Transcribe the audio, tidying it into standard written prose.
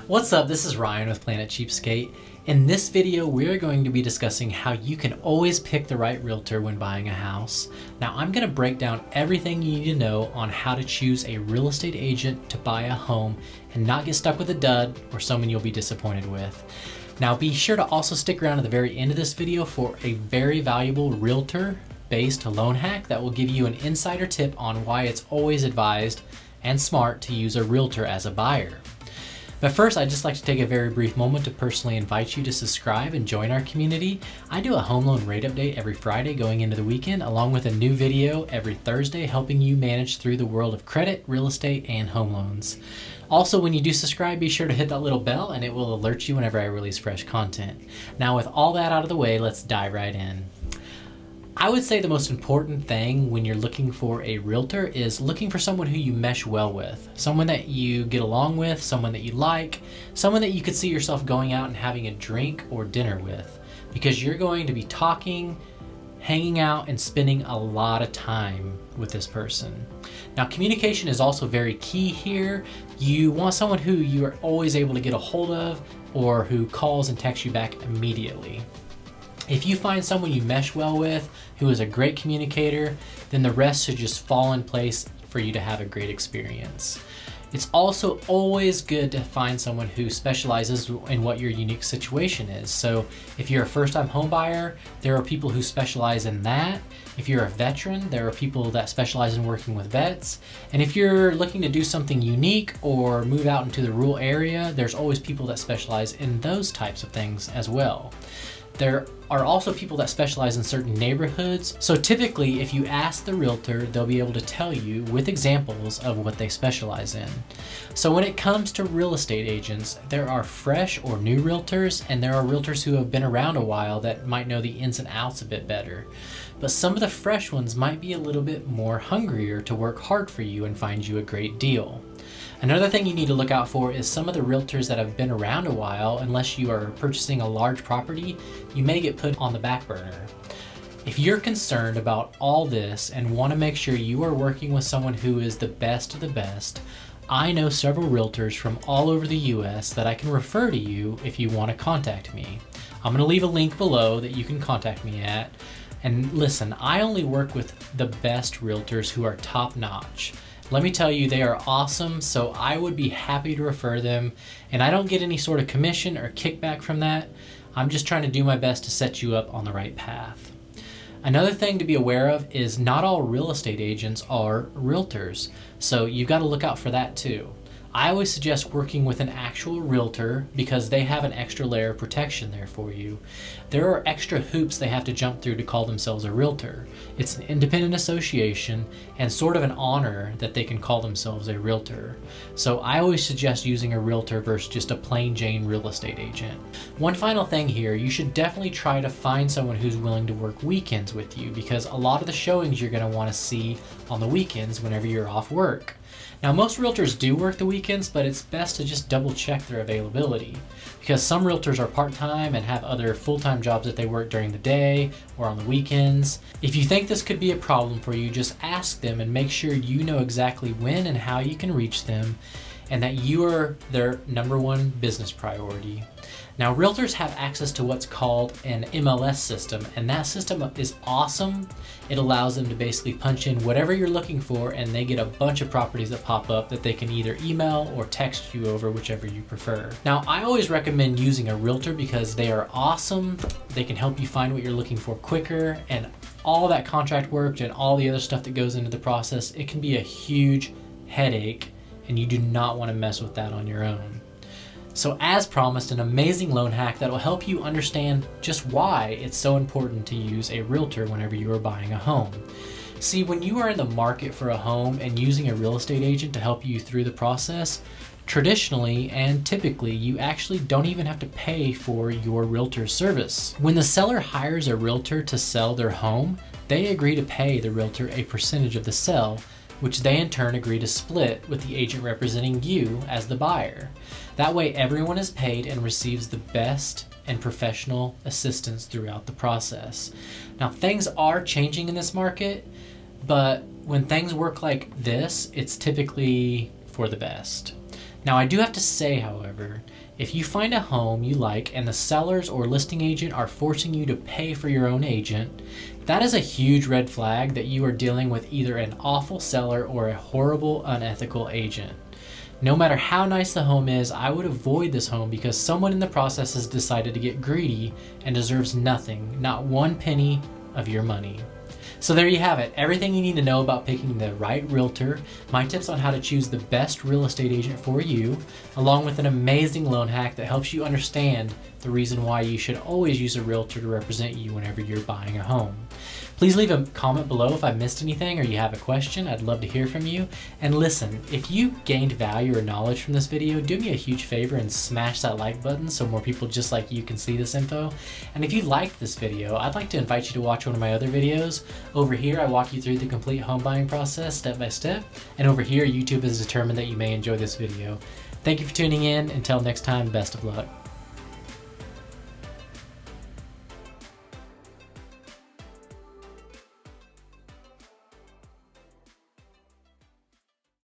What's up? This is Ryan with Planet Cheapskate. In this video, we're going to be discussing how you can always pick the right realtor when buying a house. Now, I'm going to break down everything you need to know on how to choose a real estate agent to buy a home and not get stuck with a dud or someone you'll be disappointed with. Now, be sure to also stick around at the very end of this video for a very valuable realtor-based loan hack that will give you an insider tip on why it's always advised and smart to use a realtor as a buyer. But first, I'd just like to take a very brief moment to personally invite you to subscribe and join our community. I do a home loan rate update every Friday going into the weekend, along with a new video every Thursday helping you manage through the world of credit, real estate, and home loans. Also, when you do subscribe, be sure to hit that little bell and it will alert you whenever I release fresh content. Now, with all that out of the way, let's dive right in. I would say the most important thing when you're looking for a realtor is looking for someone who you mesh well with, someone that you get along with, someone that you like, someone that you could see yourself going out and having a drink or dinner with, because you're going to be talking, hanging out, and spending a lot of time with this person. Now, communication is also very key here. You want someone who you are always able to get a hold of or who calls and texts you back immediately. If you find someone you mesh well with, who is a great communicator, then the rest should just fall in place for you to have a great experience. It's also always good to find someone who specializes in what your unique situation is. So if you're a first-time home buyer, there are people who specialize in that. If you're a veteran, there are people that specialize in working with vets. And if you're looking to do something unique or move out into the rural area, there's always people that specialize in those types of things as well. There are also people that specialize in certain neighborhoods. So typically, if you ask the realtor, they'll be able to tell you with examples of what they specialize in. So when it comes to real estate agents, there are fresh or new realtors, and there are realtors who have been around a while that might know the ins and outs a bit better. But some of the fresh ones might be a little bit more hungrier to work hard for you and find you a great deal. Another thing you need to look out for is some of the realtors that have been around a while. Unless you are purchasing a large property, you may get put on the back burner. If you're concerned about all this and want to make sure you are working with someone who is the best of the best, I know several realtors from all over the US that I can refer to you if you want to contact me. I'm going to leave a link below that you can contact me at. And listen, I only work with the best realtors who are top notch. Let me tell you, they are awesome, so I would be happy to refer them, and I don't get any sort of commission or kickback from that. I'm just trying to do my best to set you up on the right path. Another thing to be aware of is not all real estate agents are realtors, so you've got to look out for that too. I always suggest working with an actual realtor because they have an extra layer of protection there for you. There are extra hoops they have to jump through to call themselves a realtor. It's an independent association and sort of an honor that they can call themselves a realtor. So I always suggest using a realtor versus just a plain Jane real estate agent. One final thing here, you should definitely try to find someone who's willing to work weekends with you, because a lot of the showings you're going to want to see on the weekends whenever you're off work. Now, most realtors do work the weekends, but it's best to just double check their availability, because some realtors are part-time and have other full-time jobs that they work during the day or on the weekends. If you think this could be a problem for you, just ask them and make sure you know exactly when and how you can reach them, and that you are their number one business priority. Now, realtors have access to what's called an MLS system, and that system is awesome. It allows them to basically punch in whatever you're looking for, and they get a bunch of properties that pop up that they can either email or text you over, whichever you prefer. Now, I always recommend using a realtor because they are awesome. They can help you find what you're looking for quicker, and all that contract work and all the other stuff that goes into the process, it can be a huge headache, and you do not want to mess with that on your own. So as promised, an amazing loan hack that will help you understand just why it's so important to use a realtor whenever you are buying a home. See, when you are in the market for a home and using a real estate agent to help you through the process, traditionally and typically you actually don't even have to pay for your realtor's service. When the seller hires a realtor to sell their home, they agree to pay the realtor a percentage of the sale, which they in turn agree to split with the agent representing you as the buyer. That way everyone is paid and receives the best and professional assistance throughout the process. Now, things are changing in this market, but when things work like this, it's typically for the best. Now, I do have to say, however, if you find a home you like and the sellers or listing agent are forcing you to pay for your own agent, that is a huge red flag that you are dealing with either an awful seller or a horrible, unethical agent. No matter how nice the home is, I would avoid this home because someone in the process has decided to get greedy and deserves nothing, not one penny of your money. So there you have it, everything you need to know about picking the right realtor, my tips on how to choose the best real estate agent for you, along with an amazing loan hack that helps you understand the reason why you should always use a realtor to represent you whenever you're buying a home. Please leave a comment below if I missed anything or you have a question. I'd love to hear from you. And listen, if you gained value or knowledge from this video, do me a huge favor and smash that like button so more people just like you can see this info. And if you liked this video, I'd like to invite you to watch one of my other videos. Over here, I walk you through the complete home buying process step by step. And over here, YouTube has determined that you may enjoy this video. Thank you for tuning in. Until next time, best of luck.